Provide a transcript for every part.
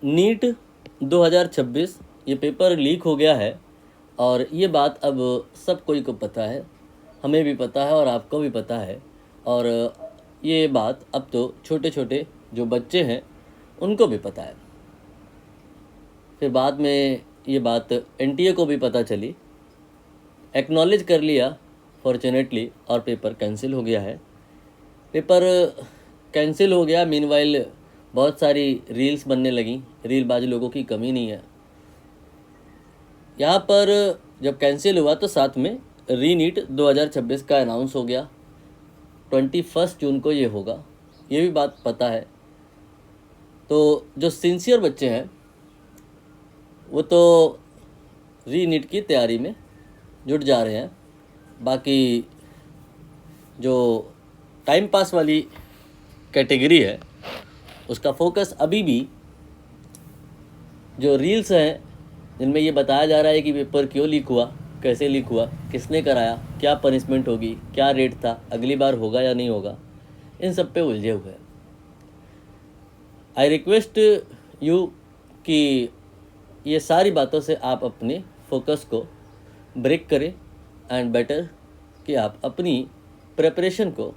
NEET 2026 ये paper leak हो गया है और ये बात अब सब कोई को पता है, हमें भी पता है और आपको भी पता है। और ये बात अब तो छोटे छोटे जो बच्चे हैं उनको भी पता है। फिर बाद में ये बात एनटीए को भी पता चली, एक्नॉलेज कर लिया फॉर्चुनेटली, और पेपर कैंसिल हो गया है। पेपर कैंसिल हो गया, मीनवाइल बहुत सारी रील्स बनने लगी, रीलबाज लोगों की कमी नहीं है। यहाँ पर जब कैंसिल हुआ तो साथ में रीनीट 2026 का अनाउंस हो गया, 21 जून को ये होगा, ये भी बात पता है। तो जो सिंसियर बच्चे हैं वो तो रीनीट की तैयारी में जुट जा रहे हैं। बाकी जो टाइम पास वाली कैटेगरी है उसका फोकस अभी भी जो रील्स हैं जिनमें ये बताया जा रहा है कि पेपर क्यों लीक हुआ, कैसे लीक हुआ, किसने कराया, क्या पनिशमेंट होगी, क्या रेट था, अगली बार होगा या नहीं होगा, इन सब पे उलझे हुए हैं। आई रिक्वेस्ट यू कि ये सारी बातों से आप अपने फोकस को ब्रेक करें एंड बेटर कि आप अपनी प्रिपरेशन को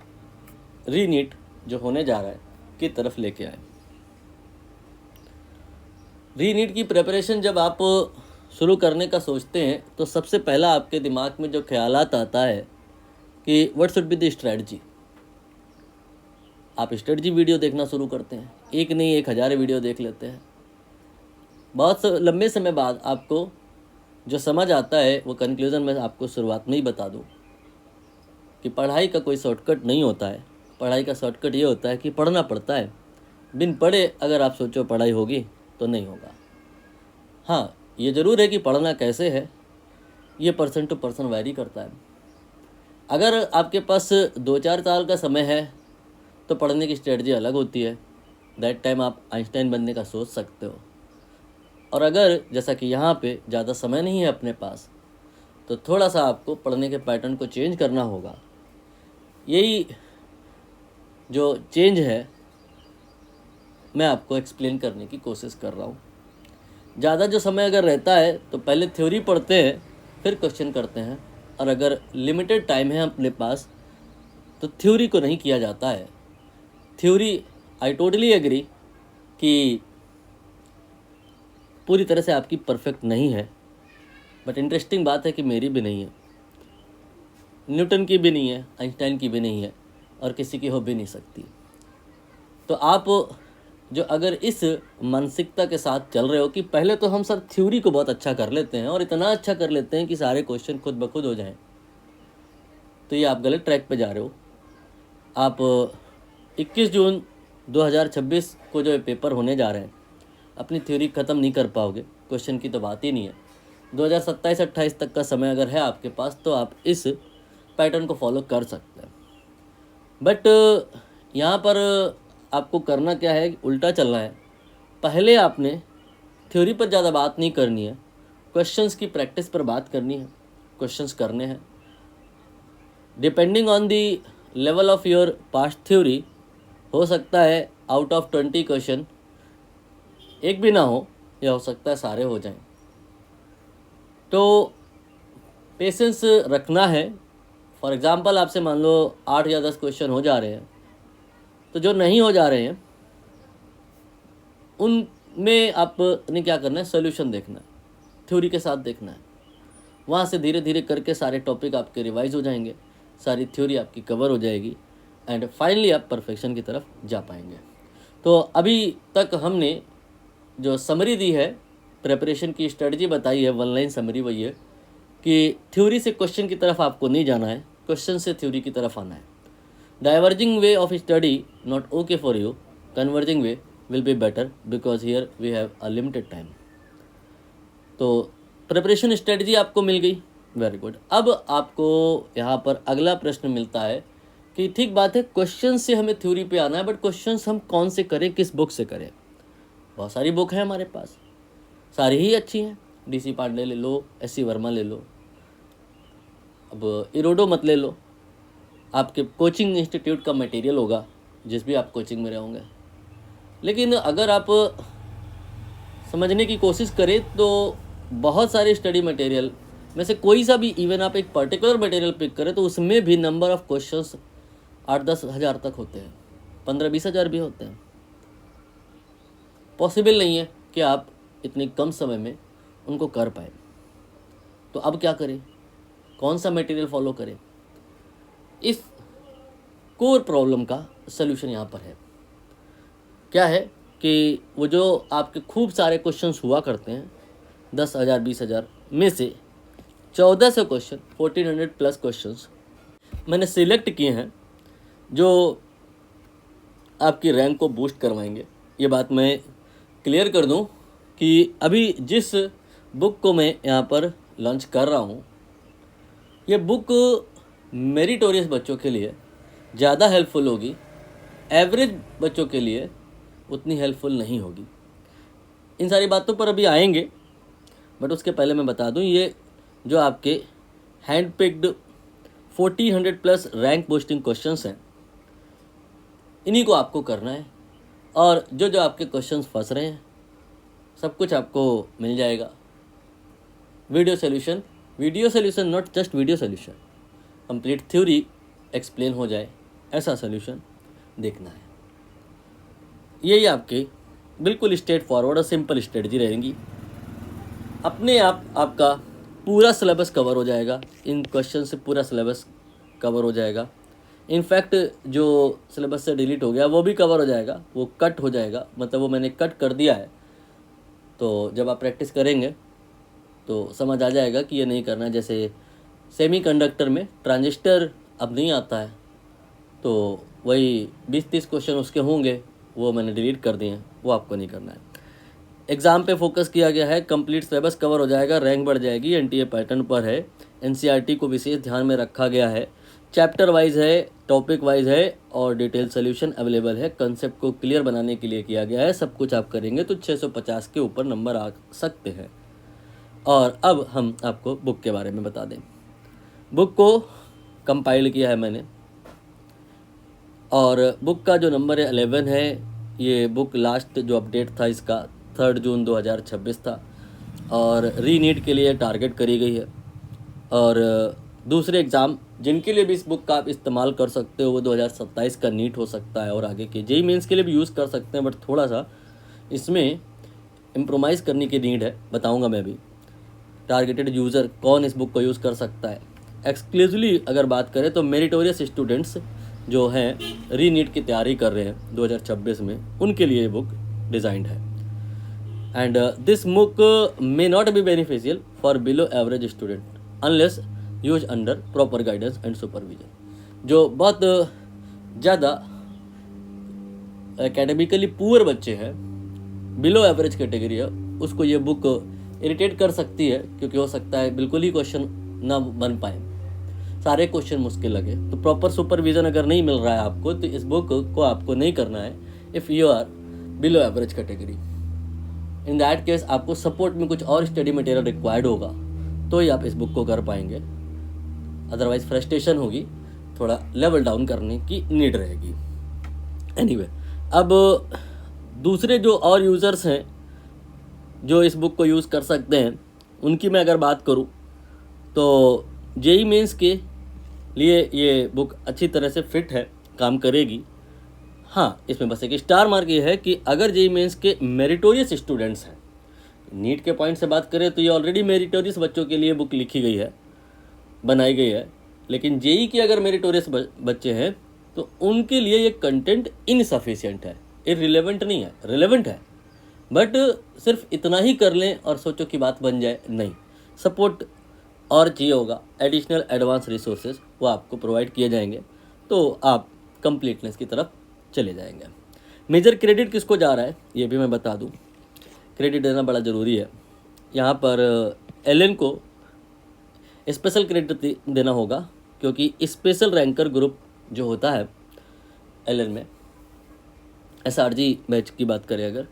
रीनीट जो होने जा रहा है की तरफ लेके आए। रीनीट की प्रिपरेशन जब आप शुरू करने का सोचते हैं तो सबसे पहला आपके दिमाग में जो ख्यालात आता है कि what should be the strategy. आप स्ट्रेटजी वीडियो देखना शुरू करते हैं, एक नहीं 1000 वीडियो देख लेते हैं। बहुत लंबे समय बाद आपको जो समझ आता है वो कंक्लूज़न में आपको शुरुआत में ही बता दूँ कि पढ़ाई का कोई शॉर्टकट नहीं होता है। पढ़ाई का शॉर्टकट ये होता है कि पढ़ना पड़ता है। बिन पढ़े अगर आप सोचो पढ़ाई होगी तो नहीं होगा। हाँ, ये ज़रूर है कि पढ़ना कैसे है ये पर्सन टू पर्सन वैरी करता है। अगर आपके पास 2-4 साल का समय है तो पढ़ने की स्ट्रेटजी अलग होती है। दैट टाइम आप आइंस्टाइन बनने का सोच सकते हो। और अगर जैसा कि यहाँ पे ज़्यादा समय नहीं है अपने पास तो थोड़ा सा आपको पढ़ने के पैटर्न को चेंज करना होगा। यही जो चेंज है मैं आपको एक्सप्लेन करने की कोशिश कर रहा हूँ। ज़्यादा जो समय अगर रहता है तो पहले थ्योरी पढ़ते हैं फिर क्वेश्चन करते हैं, और अगर लिमिटेड टाइम है अपने पास तो थ्योरी को नहीं किया जाता है। थ्योरी आई टोटली एग्री कि पूरी तरह से आपकी परफेक्ट नहीं है, बट इंटरेस्टिंग बात है कि मेरी भी नहीं है, न्यूटन की भी नहीं है, आइंस्टाइन की भी नहीं है, और किसी की हो भी नहीं सकती। तो आप जो अगर इस मानसिकता के साथ चल रहे हो कि पहले तो हम सब थ्योरी को बहुत अच्छा कर लेते हैं और इतना अच्छा कर लेते हैं कि सारे क्वेश्चन खुद ब खुद हो जाएं, तो ये आप गलत ट्रैक पे जा रहे हो। आप 21 जून 2026 को जो पेपर होने जा रहे हैं अपनी थ्योरी ख़त्म नहीं कर पाओगे, क्वेश्चन की तो बात ही नहीं है। 2027-28 तक का समय अगर है आपके पास तो आप इस पैटर्न को फॉलो कर सकते हैं। बट यहाँ पर आपको करना क्या है, उल्टा चलना है। पहले आपने थ्योरी पर ज़्यादा बात नहीं करनी है, क्वेश्चंस की प्रैक्टिस पर बात करनी है, क्वेश्चंस करने हैं। Depending on the level of your past theory हो सकता है आउट ऑफ 20 क्वेश्चन एक भी ना हो, या हो सकता है सारे हो जाएं। तो पेशेंस रखना है। फॉर एग्ज़ाम्पल आपसे मान लो 8 या 10 क्वेश्चन हो जा रहे हैं, तो जो नहीं हो जा रहे हैं उनमें आपने क्या करना है, सोल्यूशन देखना है, थ्योरी के साथ देखना है। वहाँ से धीरे धीरे करके सारे टॉपिक आपके रिवाइज हो जाएंगे, सारी थ्योरी आपकी कवर हो जाएगी, एंड फाइनली आप परफेक्शन की तरफ जा पाएंगे। तो अभी तक हमने जो समरी दी है, प्रिपरेशन की स्ट्रेटजी बताई है, 1 लाइन समरी वही है कि थ्योरी से क्वेश्चन की तरफ आपको नहीं जाना है, क्वेश्चन से थ्योरी की तरफ आना है। Diverging way of study not okay for you, converging way will be better because here we have a limited time. तो प्रिपरेशन स्ट्रेटजी आपको मिल गई, वेरी गुड। अब आपको यहाँ पर अगला प्रश्न मिलता है कि ठीक बात है, क्वेश्चन से हमें थ्योरी पे आना है, बट क्वेश्चंस हम कौन से करें, किस बुक से करें। बहुत सारी बुक है हमारे पास, सारी ही अच्छी हैं। DC पांडे ले लो, SC वर्मा ले लो, अब इरोडो मत ले लो, आपके कोचिंग इंस्टीट्यूट का मटेरियल होगा जिस भी आप कोचिंग में रहोगे। लेकिन अगर आप समझने की कोशिश करें तो बहुत सारे स्टडी मटेरियल में से कोई सा भी, इवन आप एक पर्टिकुलर मटेरियल पिक करें तो उसमें भी नंबर ऑफ़ क्वेश्चंस 8-10 हज़ार तक होते हैं, 15-20 हज़ार भी होते हैं। पॉसिबल नहीं है कि आप इतने कम समय में उनको कर पाए। तो अब क्या करें, कौन सा मटेरियल फॉलो करें? इस कोर प्रॉब्लम का सलूशन यहाँ पर है। क्या है कि वो जो आपके खूब सारे क्वेश्चंस हुआ करते हैं 10,000 20,000 में से 1400 क्वेश्चन, 1400 प्लस क्वेश्चंस मैंने सिलेक्ट किए हैं जो आपकी रैंक को बूस्ट करवाएंगे। ये बात मैं क्लियर कर दूं कि अभी जिस बुक को मैं यहाँ पर लॉन्च कर रहा हूँ, ये बुक मेरिटोरियस बच्चों के लिए ज़्यादा हेल्पफुल होगी, एवरेज बच्चों के लिए उतनी हेल्पफुल नहीं होगी। इन सारी बातों पर अभी आएंगे, बट उसके पहले मैं बता दूं, ये जो आपके hand picked 1400 plus rank boosting questions हैं, इन्हीं को आपको करना है। और जो जो आपके क्वेश्चंस फंस रहे हैं, सब कुछ आपको मिल जाएगा। Video solution, not just video solution, complete theory explain हो जाए, ऐसा सोल्यूशन देखना है। यही आपके बिल्कुल स्ट्रेट फॉरवर्ड और सिंपल स्ट्रेटजी रहेंगी। अपने आप आपका पूरा सिलेबस कवर हो जाएगा, इन क्वेश्चन से पूरा सिलेबस कवर हो जाएगा। इनफैक्ट जो सिलेबस से डिलीट हो गया वो भी कवर हो जाएगा, वो कट हो जाएगा, मतलब वो मैंने कट कर दिया है। तो जब आप प्रैक्टिस करेंगे तो समझ आ जाएगा कि ये नहीं करना है। जैसे सेमीकंडक्टर में ट्रांजिस्टर अब नहीं आता है, तो वही 20-30 क्वेश्चन उसके होंगे, वो मैंने डिलीट कर दिए हैं, वो आपको नहीं करना है। एग्ज़ाम पे फोकस किया गया है, कंप्लीट सिलेबस कवर हो जाएगा, रैंक बढ़ जाएगी, एनटीए पैटर्न पर है, एनसीईआरटी को विशेष ध्यान में रखा गया है, चैप्टर वाइज है, टॉपिक वाइज है और डिटेल सोल्यूशन अवेलेबल है। कंसेप्ट को क्लियर बनाने के लिए किया गया है। सब कुछ आप करेंगे तो 650 के ऊपर नंबर आ सकते हैं। और अब हम आपको बुक के बारे में बता दें। बुक को कंपाइल किया है मैंने, और बुक का जो नंबर है 11 है। ये बुक लास्ट जो अपडेट था इसका 3 जून 2026 था, और रीनीट के लिए टारगेट करी गई है। और दूसरे एग्ज़ाम जिनके लिए भी इस बुक का आप इस्तेमाल कर सकते हो, वो 2027 का नीट हो सकता है, और आगे के जेईई मेंस के लिए भी यूज़ कर सकते हैं, बट थोड़ा सा इसमें इम्प्रोमाइज़ करने की नीड है, बताऊंगा मैं भी। टारगेटेड यूज़र कौन इस बुक को यूज़ कर सकता है, एक्सक्लूसिवली अगर बात करें तो मेरिटोरियस स्टूडेंट्स जो हैं रीनीट की तैयारी कर रहे हैं 2026 में, उनके लिए ये बुक डिज़ाइंड है। And this book may not be beneficial for below average student unless use under proper guidance and supervision. जो बहुत ज़्यादा एकेडमिकली पुअर बच्चे हैं, बिलो एवरेज कैटेगरी है, उसको ये बुक इरिटेट कर सकती है, क्योंकि हो सकता है बिल्कुल ही क्वेश्चन ना बन पाए, सारे क्वेश्चन मुश्किल लगे। तो प्रॉपर सुपरविजन अगर नहीं मिल रहा है आपको, तो इस बुक को आपको नहीं करना है if you are below average category. In that case आपको सपोर्ट में कुछ और स्टडी मटेरियल रिक्वायर्ड होगा, तो ही आप इस बुक को कर पाएंगे, अदरवाइज फ्रस्ट्रेशन होगी, थोड़ा लेवल डाउन करने की नीड रहेगी। एनीवे, अब दूसरे जो और यूज़र्स हैं जो इस बुक को यूज़ कर सकते हैं, उनकी मैं अगर बात करूं तो जेईई मेंस के लिए ये बुक अच्छी तरह से फिट है, काम करेगी। हाँ, इसमें बस एक स्टार मार्क ये है कि अगर जेईई मेंस के मेरिटोरियस स्टूडेंट्स हैं, नीट के पॉइंट से बात करें तो ये ऑलरेडी मेरिटोरियस बच्चों के लिए बुक लिखी गई है, बनाई गई है। लेकिन जेईई के अगर मेरिटोरियस बच्चे हैं तो उनके लिए ये कंटेंट इनसफिशिएंट है, इररिलेवेंट नहीं है, रिलेवेंट है, बट सिर्फ इतना ही कर लें और सोचो कि बात बन जाए, नहीं। सपोर्ट और चाहिए होगा, एडिशनल एडवांस रिसोर्सेज वो आपको प्रोवाइड किए जाएंगे, तो आप कंप्लीटनेस की तरफ चले जाएंगे। मेजर क्रेडिट किसको जा रहा है ये भी मैं बता दूं, क्रेडिट देना बड़ा ज़रूरी है। यहाँ पर एलएन को स्पेशल क्रेडिट देना होगा, क्योंकि स्पेशल रैंकर ग्रुप जो होता है एलएन में, एसआरजी बैच की बात करें अगर,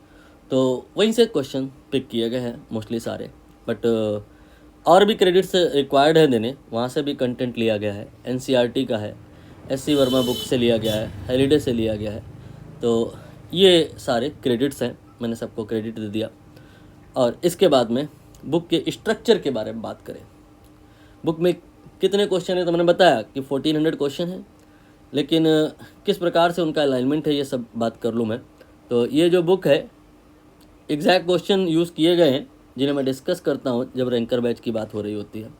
तो वहीं से क्वेश्चन पिक किए गए हैं मोस्टली सारे, बट और भी क्रेडिट्स रिक्वायर्ड है देने, वहाँ से भी कंटेंट लिया गया है। एनसीईआरटी का है, एससी वर्मा बुक से लिया गया है, हेलिडे से लिया गया है, तो ये सारे क्रेडिट्स हैं, मैंने सबको क्रेडिट दे दिया। और इसके बाद में बुक के स्ट्रक्चर के बारे में बात करें। बुक में कितने क्वेश्चन है तो मैंने बताया कि 1400 क्वेश्चन है, लेकिन किस प्रकार से उनका अलाइनमेंट है ये सब बात कर लूँ मैं। तो ये जो बुक है एग्जैक्ट क्वेश्चन यूज़ किए गए हैं जिन्हें मैं डिस्कस करता हूँ जब रैंकर बैच की बात हो रही होती है।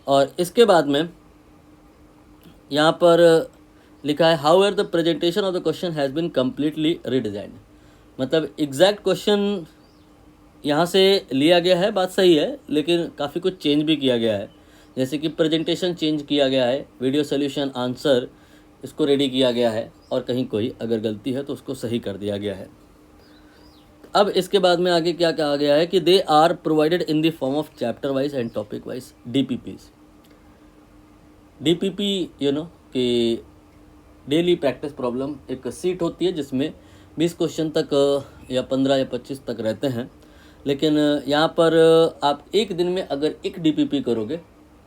और इसके बाद में यहाँ पर लिखा है however the presentation of the question has been completely redesigned, मतलब एग्जैक्ट क्वेश्चन यहाँ से लिया गया है, बात सही है, लेकिन काफ़ी कुछ चेंज भी किया गया है। जैसे कि प्रेजेंटेशन चेंज किया गया है, वीडियो सोल्यूशन आंसर इसको रेडी किया गया है, और कहीं कोई अगर गलती है तो उसको सही कर दिया गया है। अब इसके बाद में आगे क्या कहा गया है कि they are provided in the form of chapter wise and topic wise DPPs। DPP कि डेली प्रैक्टिस प्रॉब्लम एक सीट होती है जिसमें 20 क्वेश्चन तक या 15 या 25 तक रहते हैं, लेकिन यहाँ पर आप एक दिन में अगर एक DPP करोगे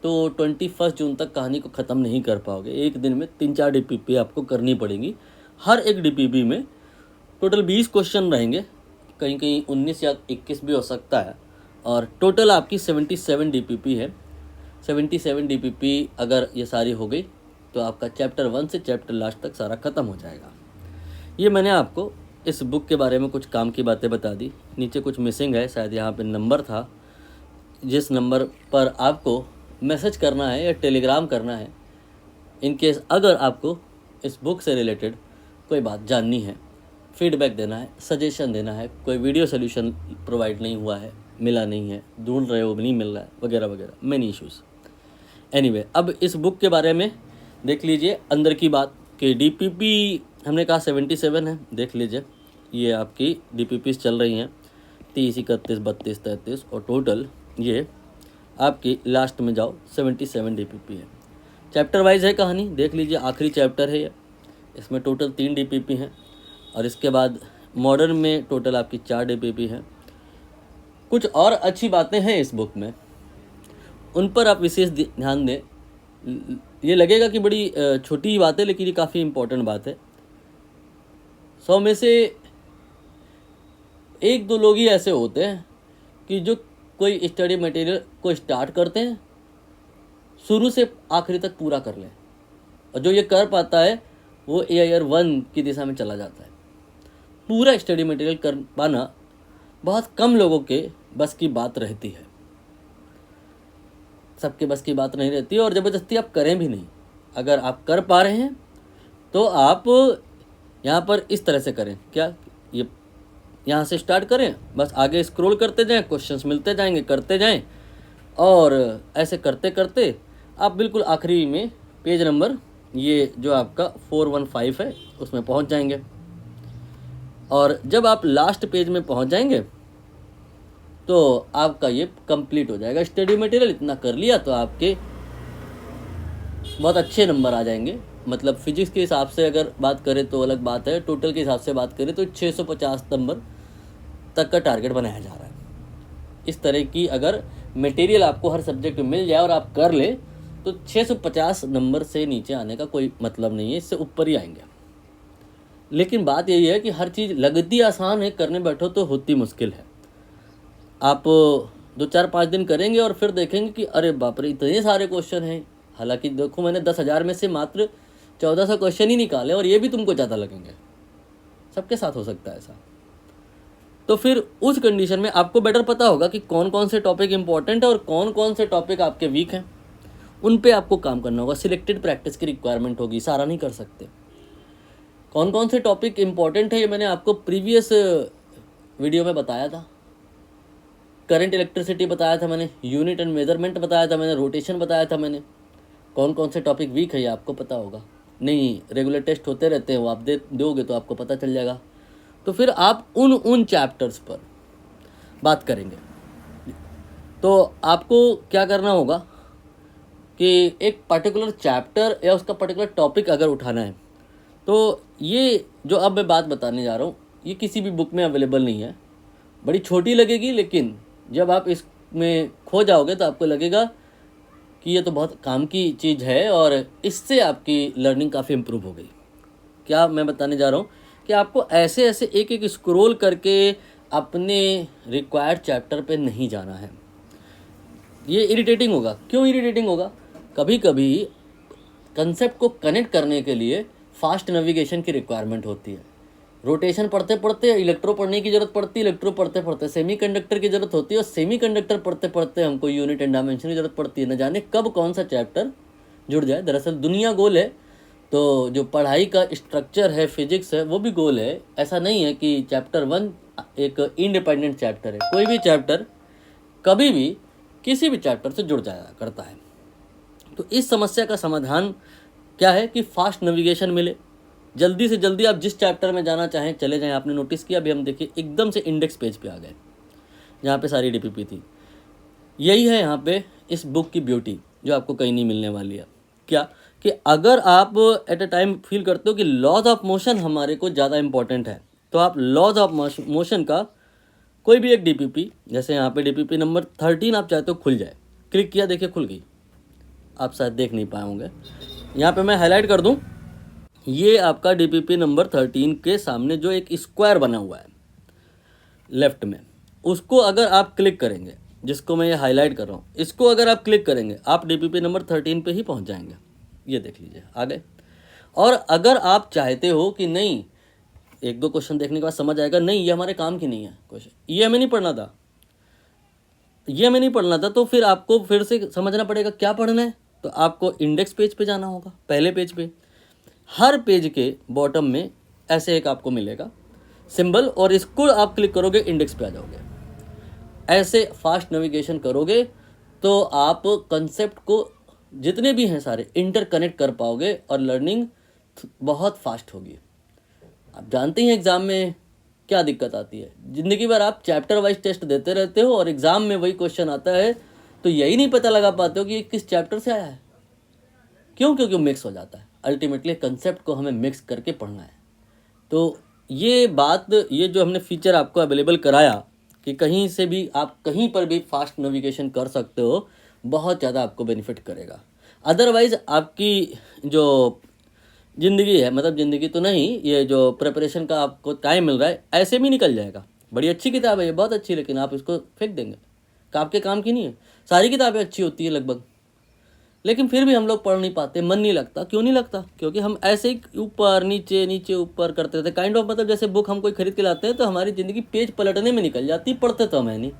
तो 21 जून तक कहानी को ख़त्म नहीं कर पाओगे। एक दिन में 3-4 DPP आपको करनी पड़ेगी। हर एक DPP में टोटल 20 क्वेश्चन रहेंगे, कहीं कहीं 19 या 21 भी हो सकता है, और टोटल आपकी 77 DPP है। 77 DPP अगर ये सारी हो गई तो आपका चैप्टर 1 से चैप्टर लास्ट तक सारा ख़त्म हो जाएगा। ये मैंने आपको इस बुक के बारे में कुछ काम की बातें बता दी। नीचे कुछ मिसिंग है, शायद यहाँ पे नंबर था, जिस नंबर पर आपको मैसेज करना है या टेलीग्राम करना है इनकेस अगर आपको इस बुक से रिलेटेड कोई बात जाननी है, फीडबैक देना है, सजेशन देना है, कोई वीडियो सोल्यूशन प्रोवाइड नहीं हुआ है, मिला नहीं है, ढूंढ रहे हो नहीं मिल रहा है, वगैरह वगैरह, मेनी इश्यूज़। एनीवे, अब इस बुक के बारे में देख लीजिए अंदर की बात कि DPP हमने कहा 77 है, देख लीजिए ये आपकी DPPs चल रही हैं 30, 31, 32, 33, और टोटल ये आपकी लास्ट में जाओ 77 DPP है। चैप्टर वाइज है कहानी, देख लीजिए आखिरी चैप्टर है ये, इसमें टोटल 3 DPP हैं, और इसके बाद मॉडर्न में टोटल आपकी 4 DPP हैं। कुछ और अच्छी बातें हैं इस बुक में, उन पर आप विशेष ध्यान दें। ये लगेगा कि बड़ी छोटी बात है, लेकिन ये काफ़ी इम्पोर्टेंट बात है। 100 में से 1-2 लोग ही ऐसे होते हैं कि जो कोई स्टडी मटेरियल को स्टार्ट करते हैं, शुरू से आखिरी तक पूरा कर लें, और जो ये कर पाता है वो AIR 1 की दिशा में चला जाता है। पूरा स्टडी मटेरियल कर पाना बहुत कम लोगों के बस की बात रहती है, सबके बस की बात नहीं रहती, और ज़बरदस्ती आप करें भी नहीं। अगर आप कर पा रहे हैं तो आप यहाँ पर इस तरह से करें, क्या ये यहाँ से स्टार्ट करें, बस आगे स्क्रॉल करते जाएं, क्वेश्चंस मिलते जाएंगे, करते जाएं, और ऐसे करते करते आप बिल्कुल आखिरी में पेज नंबर ये जो आपका 415 है उसमें पहुँच जाएंगे। और जब आप लास्ट पेज में पहुँच जाएंगे तो आपका ये कंप्लीट हो जाएगा स्टडी मटेरियल। इतना कर लिया तो आपके बहुत अच्छे नंबर आ जाएंगे। मतलब फिजिक्स के हिसाब से अगर बात करें तो अलग बात है, टोटल के हिसाब से बात करें तो 650 नंबर तक का टारगेट बनाया जा रहा है। इस तरह की अगर मटेरियल आपको हर सब्जेक्ट में मिल जाए और आप कर ले तो 650 नंबर से नीचे आने का कोई मतलब नहीं है, इससे ऊपर ही आएंगे। लेकिन बात यही है कि हर चीज़ लगती आसान है, करने बैठो तो होती मुश्किल है। आप 2-4-5 दिन करेंगे और फिर देखेंगे कि अरे बाप रे इतने सारे क्वेश्चन हैं। हालांकि देखो मैंने 10,000 में से मात्र 1400 क्वेश्चन ही निकाले और ये भी तुमको ज़्यादा लगेंगे। सबके साथ हो सकता है ऐसा। तो फिर उस कंडीशन में आपको बेटर पता होगा कि कौन कौन से टॉपिक इंपॉर्टेंट है और कौन कौन से टॉपिक आपके वीक हैं, उन पे आपको काम करना होगा। सिलेक्टेड प्रैक्टिस की रिक्वायरमेंट होगी, सारा नहीं कर सकते। कौन कौन से टॉपिक इंपॉर्टेंट है ये मैंने आपको प्रीवियस वीडियो में बताया था। करंट इलेक्ट्रिसिटी बताया था मैंने, यूनिट एंड मेजरमेंट बताया था मैंने, रोटेशन बताया था मैंने। कौन कौन से टॉपिक वीक है ये आपको पता होगा। नहीं, रेगुलर टेस्ट होते रहते हैं, वो आप दोगे तो आपको पता चल जाएगा। तो फिर आप उन चैप्टर्स पर बात करेंगे। तो आपको क्या करना होगा कि एक पर्टिकुलर चैप्टर या उसका पर्टिकुलर टॉपिक अगर उठाना है तो ये जो अब मैं बात बताने जा रहा हूँ ये किसी भी बुक में अवेलेबल नहीं है। बड़ी छोटी लगेगी, लेकिन जब आप इसमें खो जाओगे तो आपको लगेगा कि ये तो बहुत काम की चीज़ है और इससे आपकी लर्निंग काफ़ी इम्प्रूव हो गई। क्या मैं बताने जा रहा हूँ कि आपको ऐसे ऐसे एक एक स्क्रॉल करके अपने रिक्वायर्ड चैप्टर पे नहीं जाना है। ये इरिटेटिंग होगा। क्यों इरिटेटिंग होगा? कभी कभी कंसेप्ट को कनेक्ट करने के लिए फास्ट नेविगेशन की रिक्वायरमेंट होती है। रोटेशन पढ़ते पढ़ते इलेक्ट्रो पढ़ने की जरूरत पड़ती है, इलेक्ट्रो पढ़ते पढ़ते सेमीकंडक्टर की जरूरत होती है, और सेमीकंडक्टर पढ़ते पढ़ते हमको यूनिट एंड डायमेंशन की जरूरत पड़ती है। न जाने कब कौन सा चैप्टर जुड़ जाए। दरअसल दुनिया गोल है, तो जो पढ़ाई का स्ट्रक्चर है, फिजिक्स है, वो भी गोल है। ऐसा नहीं है कि चैप्टर 1 एक इंडिपेंडेंट चैप्टर है। कोई भी चैप्टर कभी भी किसी भी चैप्टर से जुड़ जाया करता है। तो इस समस्या का समाधान क्या है कि फास्ट नेविगेशन मिले, जल्दी से जल्दी आप जिस चैप्टर में जाना चाहें चले जाएं। आपने नोटिस किया, अभी हम देखिए एकदम से इंडेक्स पेज पे आ गए जहाँ पे सारी डीपीपी थी। यही है यहाँ पे इस बुक की ब्यूटी, जो आपको कहीं नहीं मिलने वाली है। क्या कि अगर आप एट अ टाइम फील करते हो कि लॉज ऑफ मोशन हमारे को ज़्यादा इंपॉर्टेंट है, तो आप लॉज ऑफ मोशन का कोई भी एक डीपीपी, जैसे यहाँ पे डीपीपी नंबर 13 आप चाहते हो खुल जाए, क्लिक किया, देखिए खुल गई। आप शायद देख नहीं पाए होंगे, यहाँ पे मैं हाईलाइट कर दूँ। ये आपका डीपीपी नंबर 13 के सामने जो एक स्क्वायर बना हुआ है लेफ्ट में, उसको अगर आप क्लिक करेंगे, जिसको मैं ये हाईलाइट कर रहा हूँ, इसको अगर आप क्लिक करेंगे, आप डीपीपी नंबर 13 पे ही पहुँच जाएंगे। ये देख लीजिए आ गए। और अगर आप चाहते हो कि नहीं, एक दो क्वेश्चन देखने के बाद समझ आएगा, नहीं ये हमारे काम की नहीं है क्वेश्चन, ये हमें नहीं पढ़ना था, ये हमें नहीं पढ़ना था, तो फिर आपको फिर से समझना पड़ेगा क्या पढ़ना है। तो आपको इंडेक्स पेज पे जाना होगा, पहले पेज पे। हर पेज के बॉटम में ऐसे एक आपको मिलेगा सिंबल, और इसको आप क्लिक करोगे, इंडेक्स पे आ जाओगे। ऐसे फास्ट नेविगेशन करोगे तो आप कंसेप्ट को जितने भी हैं सारे इंटरकनेक्ट कर पाओगे, और लर्निंग बहुत फास्ट होगी। आप जानते हैं एग्ज़ाम में क्या दिक्कत आती है, ज़िंदगी भर आप चैप्टर वाइज टेस्ट देते रहते हो और एग्ज़ाम में वही क्वेश्चन आता है, तो यही नहीं पता लगा पाते हो कि ये किस चैप्टर से आया है। क्यों? क्योंकि मिक्स हो जाता है। अल्टीमेटली कंसेप्ट को हमें मिक्स करके पढ़ना है। तो ये बात, ये जो हमने फीचर आपको अवेलेबल कराया कि कहीं से भी आप कहीं पर भी फास्ट नेविगेशन कर सकते हो, बहुत ज़्यादा आपको बेनिफिट करेगा। अदरवाइज़ आपकी जो ज़िंदगी है, मतलब ज़िंदगी तो नहीं, ये जो प्रिपरेशन का आपको टाइम मिल रहा है, ऐसे भी निकल जाएगा। बड़ी अच्छी किताब है ये, बहुत अच्छी, लेकिन आप इसको फेंक देंगे, आपके काम की नहीं है। सारी किताबें अच्छी होती है लगभग, लेकिन फिर भी हम लोग पढ़ नहीं पाते, मन नहीं लगता। क्यों नहीं लगता? क्योंकि हम ऐसे ही ऊपर नीचे नीचे ऊपर करते रहते। काइंड ऑफ, मतलब जैसे बुक हम कोई खरीद के लाते हैं तो हमारी ज़िंदगी पेज पलटने में निकल जाती। पढ़ते तो हम है नहीं,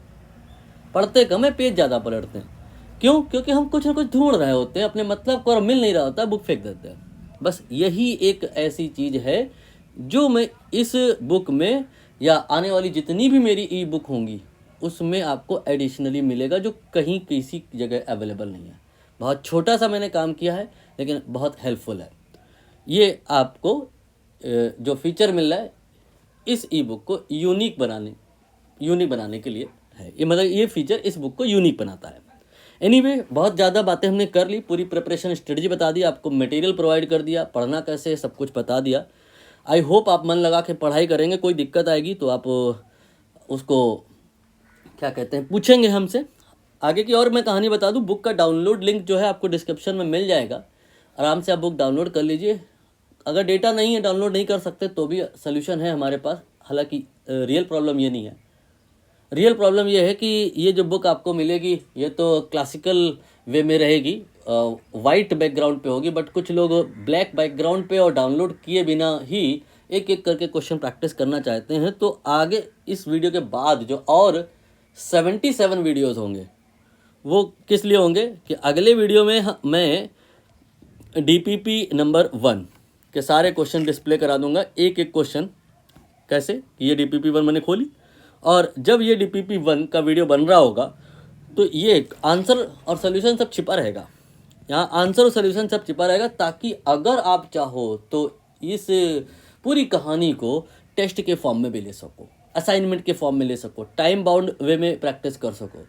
पढ़ते कम है, पेज ज़्यादा पलटते हैं। क्यों? क्योंकि हम कुछ ना कुछ ढूंढ रहे होते हैं, अपने मतलब को, और मिल नहीं रहा होता, बुक फेंक देते हैं। बस यही एक ऐसी चीज़ है जो मैं इस बुक में, या आने वाली जितनी भी मेरी ई बुक होंगी, उसमें आपको एडिशनली मिलेगा, जो कहीं किसी जगह अवेलेबल नहीं है। बहुत छोटा सा मैंने काम किया है, लेकिन बहुत हेल्पफुल है। ये आपको जो फीचर मिल रहा है इस ई बुक को यूनिक बनाने के लिए है। ये मतलब ये फीचर इस बुक को यूनिक बनाता है। एनीवे, बहुत ज़्यादा बातें हमने कर ली, पूरी प्रिपरेशन स्ट्रेटजी बता दी, आपको मटेरियल प्रोवाइड कर दिया, पढ़ना कैसे सब कुछ बता दिया। आई होप आप मन लगा के पढ़ाई करेंगे। कोई दिक्कत आएगी तो आप उसको क्या कहते हैं, पूछेंगे हमसे आगे की। और मैं कहानी बता दूं, बुक का डाउनलोड लिंक जो है आपको डिस्क्रिप्शन में मिल जाएगा, आराम से आप बुक डाउनलोड कर लीजिए। अगर डेटा नहीं है, डाउनलोड नहीं कर सकते, तो भी सोल्यूशन है हमारे पास। हालांकि रियल प्रॉब्लम ये नहीं है, रियल प्रॉब्लम ये है कि ये जो बुक आपको मिलेगी ये तो क्लासिकल वे में रहेगी, वाइट बैकग्राउंड पे होगी, बट कुछ लोग ब्लैक बैकग्राउंड पे और डाउनलोड किए बिना ही एक एक करके क्वेश्चन प्रैक्टिस करना चाहते हैं। तो आगे इस वीडियो के बाद जो और 77 वीडियोज़ होंगे, वो किस लिए होंगे कि अगले वीडियो में मैं डीपीपी नंबर 1 के सारे क्वेश्चन डिस्प्ले करा दूंगा, एक एक क्वेश्चन कैसे कि ये डीपीपी 1 मैंने खोली, और जब ये डीपीपी 1 का वीडियो बन रहा होगा तो ये आंसर और सोल्यूशन सब छिपा रहेगा। यहाँ आंसर और सोल्यूशन सब छिपा रहेगा, ताकि अगर आप चाहो तो इस पूरी कहानी को टेस्ट के फॉर्म में भी ले सको, असाइनमेंट के फॉर्म में ले सको, टाइम बाउंड वे में प्रैक्टिस कर सको।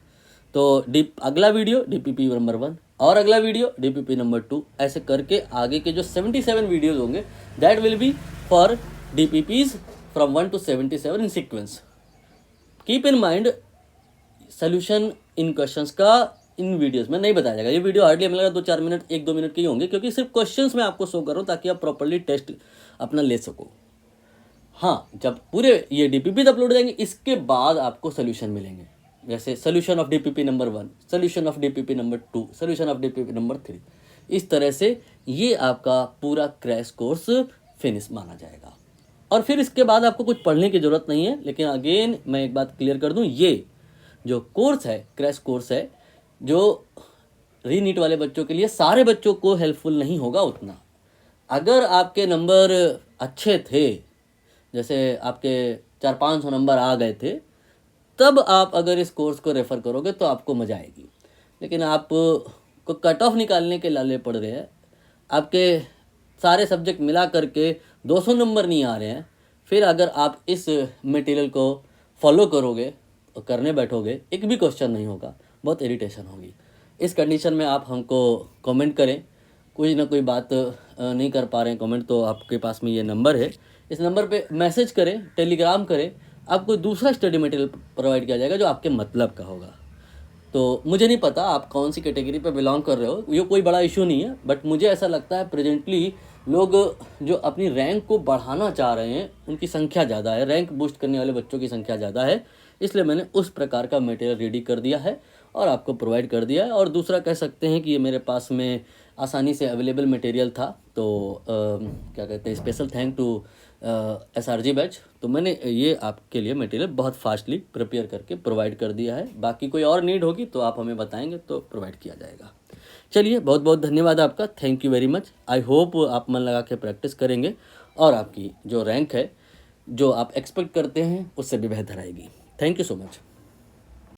तो अगला वीडियो डीपीपी नंबर 1 और अगला वीडियो डीपीपी नंबर 2, ऐसे करके आगे के जो 77 वीडियोज़ होंगे that will be for DPPs from 1 to 77 in sequence. Keep in mind, solution in questions का इन वीडियोस में नहीं बताया जाएगा। ये वीडियो हार्डली हमें लगा 2-4 मिनट, 1-2 मिनट के ही होंगे, क्योंकि सिर्फ क्वेश्चंस मैं आपको शो कर रहा हूँ ताकि आप प्रॉपर्ली टेस्ट अपना ले सको। हाँ, जब पूरे ये DPP अपलोड हो जाएंगे, इसके बाद आपको सोल्यूशन मिलेंगे, जैसे solution of DPP number 1, solution of DPP number 2, solution of DPP number 3। इस तरह से ये आपका पूरा क्रैश कोर्स फिनिश माना जाएगा। और फिर इसके बाद आपको कुछ पढ़ने की ज़रूरत नहीं है। लेकिन अगेन मैं एक बात क्लियर कर दूं, ये जो कोर्स है, क्रैश कोर्स है, जो रीनीट वाले बच्चों के लिए सारे बच्चों को हेल्पफुल नहीं होगा उतना। अगर आपके नंबर अच्छे थे, जैसे आपके 400-500 नंबर आ गए थे, तब आप अगर इस कोर्स को रेफ़र करोगे तो आपको मज़ा आएगी। लेकिन आप को कट ऑफ निकालने के लाले पड़ रहे हैं, आपके सारे सब्जेक्ट मिला करके 200 नंबर नहीं आ रहे हैं, फिर अगर आप इस मटेरियल को फॉलो करोगे और करने बैठोगे, एक भी क्वेश्चन नहीं होगा, बहुत इरिटेशन होगी। इस कंडीशन में आप हमको कमेंट करें, कोई ना कोई बात नहीं कर पा रहे हैं कमेंट, तो आपके पास में ये नंबर है, इस नंबर पे मैसेज करें, टेलीग्राम करें, आपको दूसरा स्टडी मटेरियल प्रोवाइड किया जाएगा जो आपके मतलब का होगा। तो मुझे नहीं पता आप कौन सी कैटेगरी पे बिलोंग कर रहे हो, ये कोई बड़ा इशू नहीं है, बट मुझे ऐसा लगता है प्रेजेंटली लोग जो अपनी रैंक को बढ़ाना चाह रहे हैं उनकी संख्या ज़्यादा है, रैंक बूस्ट करने वाले बच्चों की संख्या ज़्यादा है, इसलिए मैंने उस प्रकार का मटेरियल रेडी कर दिया है और आपको प्रोवाइड कर दिया है। और दूसरा कह सकते हैं कि ये मेरे पास में आसानी से अवेलेबल मटेरियल था, तो क्या कहते हैं, special thank to SRG batch, तो मैंने ये आपके लिए मटेरियल बहुत फास्टली प्रिपेयर करके प्रोवाइड कर दिया है। बाकी कोई और नीड होगी तो आप हमें बताएंगे तो प्रोवाइड किया जाएगा। चलिए, बहुत बहुत धन्यवाद आपका, thank you very much. I hope आप मन लगा के प्रैक्टिस करेंगे और आपकी जो रैंक है, जो आप एक्सपेक्ट करते हैं, उससे भी बेहतर आएगी। Thank you so much.